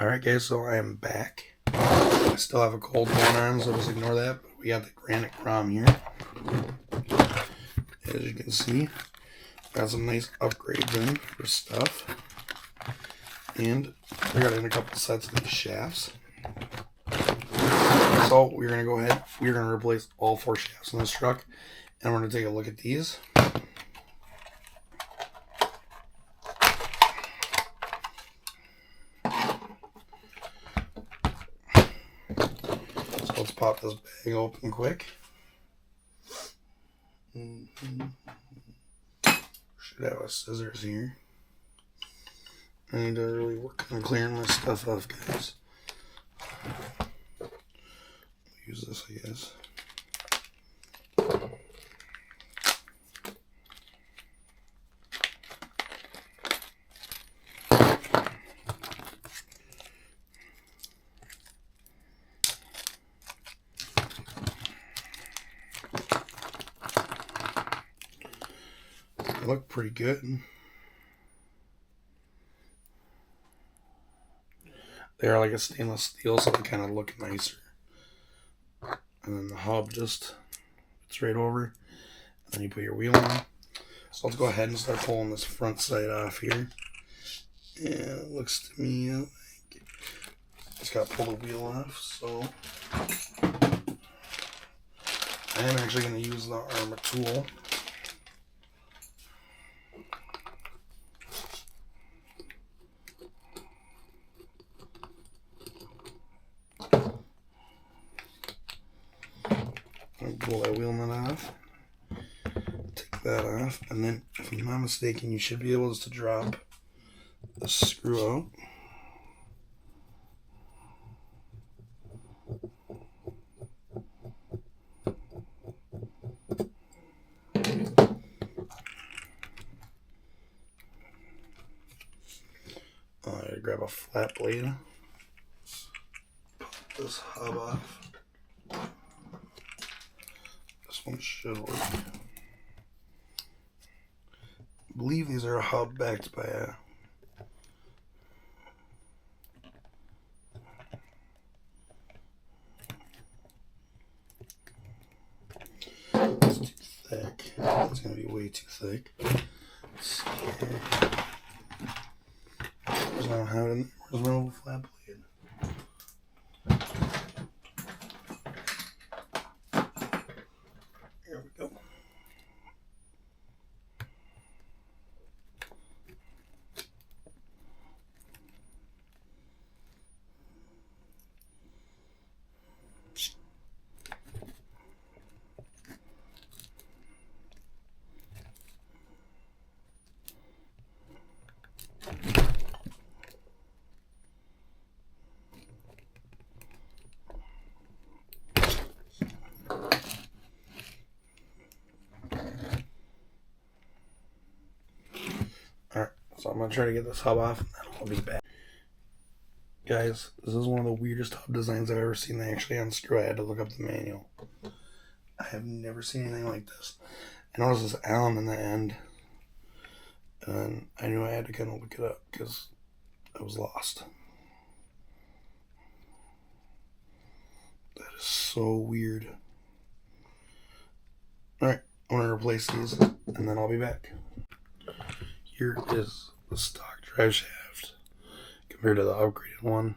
Alright guys, so I am back. I still have a cold going on, so just ignore that. But we got the Granite Grom here. As you can see, got some nice upgrades in for stuff. And I got in a couple sets of these shafts. So we're going to go ahead, we're going to replace all 4 shafts in this truck. And we're going to take a look at these. So let's pop this bag open quick. Should have a scissors here. I need to really work on clearing my stuff off, guys. Use this, I guess. They look pretty good. They are like a stainless steel, so they kind of look nicer. And then the hub just fits right over. And then you put your wheel on. So let's go ahead and start pulling this front side off here. And it looks to me like I just got to pull the wheel off. So I am actually going to use the Arrma tool. Pull that wheel nut off, take that off, and then if I'm not mistaken, you should be able to drop the screw out. I gotta grab a flat blade, pop this hub off. This one should work. I believe these are a hub backed by a it's too thick. It's gonna be way too thick. Let's see here. There's no have it in there. Where's my little flat blade? Here we go. Alright, so I'm going to try to get this hub off and then I'll be back. Guys, this is one of the weirdest hub designs I've ever seen. They actually unscrew. I had to look up the manual. I have never seen anything like this. I noticed this Allen in the end, and I knew I had to kind of look it up because I was lost. That is so weird. Alright, I'm going to replace these and then I'll be back. Here is the stock drive shaft compared to the upgraded one.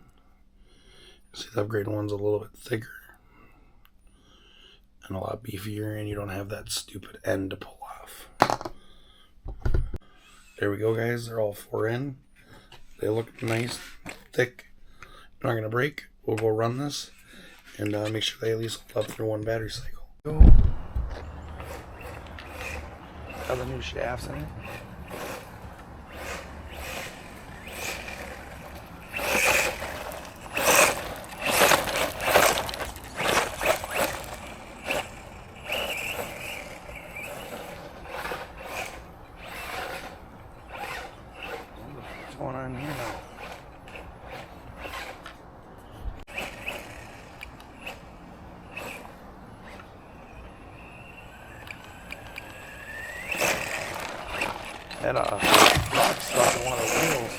See, the upgraded one's a little bit thicker and a lot beefier, and you don't have that stupid end to pull off. There we go, guys. They're all 4 in. They look nice, thick. They're not going to break. We'll go run this and make sure they at least hold up through 1 battery cycle. Got the new shafts in it. What's going on here now? Had a rock stuck in one of the wheels.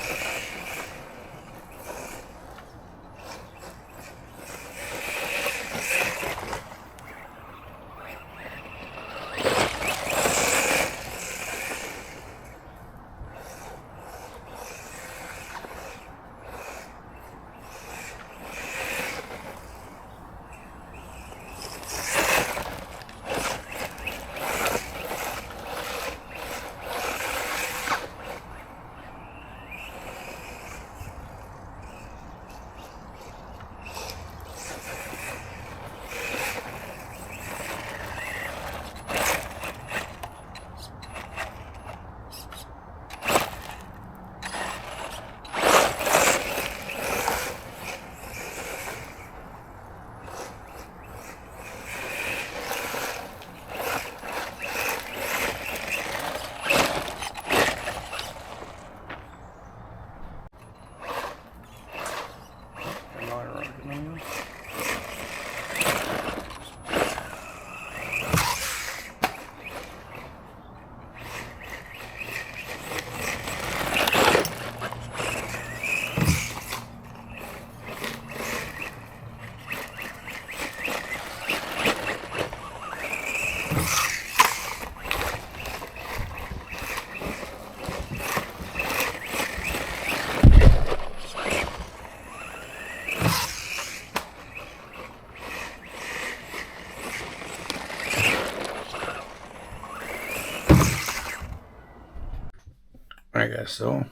guys, so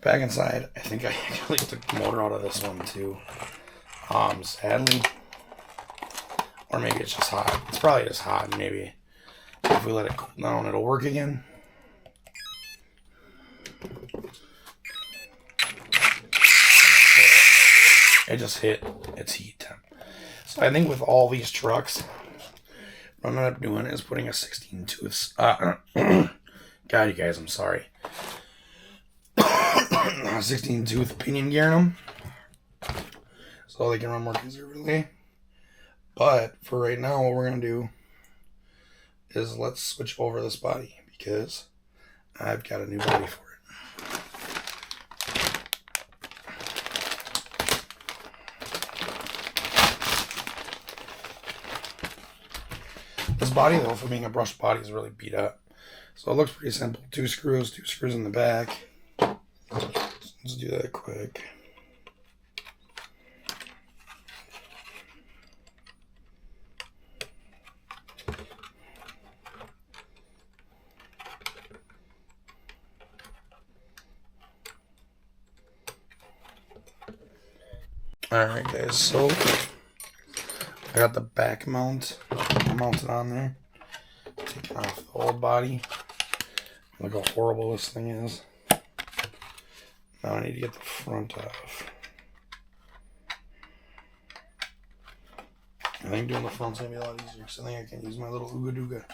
back inside. I think I actually took the motor out of this one too. Sadly, or maybe it's just hot. It's probably just hot. Maybe if we let it cool down, it'll work again. It just hit its heat temp. So I think with all these trucks, what I'm gonna end up doing is putting a 16 tooth. God, you guys, I'm sorry. 16 tooth pinion gear in them, so they can run more conservatively. But for right now, what we're gonna do is let's switch over this body because I've got a new body for it. This body, though, for being a brushed body, is really beat up. So it looks pretty simple. Two screws in the back. Let's do that quick. Alright guys, so I got the back mount mounted on there. Taking off the old body. Look how horrible this thing is. Now I need to get the front off. I think doing the front's gonna be a lot easier because I think I can use my little Ooga Dooga.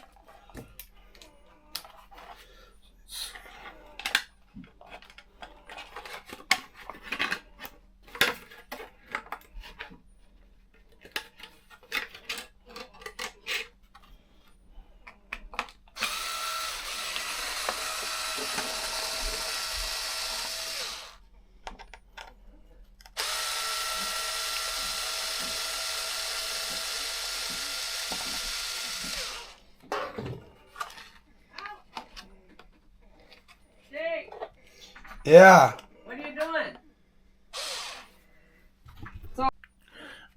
Yeah. What are you doing? Alright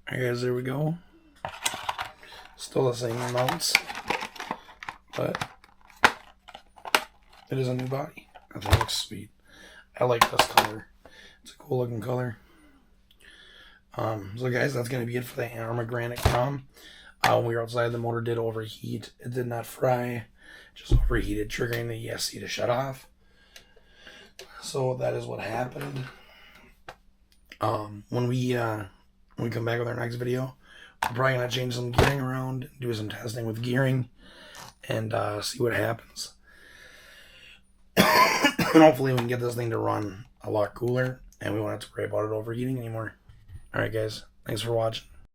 guys, there we go. Still the same amounts, but it is a new body. I think it looks sweet. I like this color. It's a cool looking color. So guys, that's going to be it for the Arrma Granite Grom. When we were outside, the motor did overheat. It did not fry, just overheated, triggering the ESC to shut off. So that is what happened. When we come back with our next video, we're probably gonna change some gearing around, do some testing with gearing, and see what happens. And hopefully we can get this thing to run a lot cooler, and we won't have to worry about it overheating anymore. All right, guys, thanks for watching.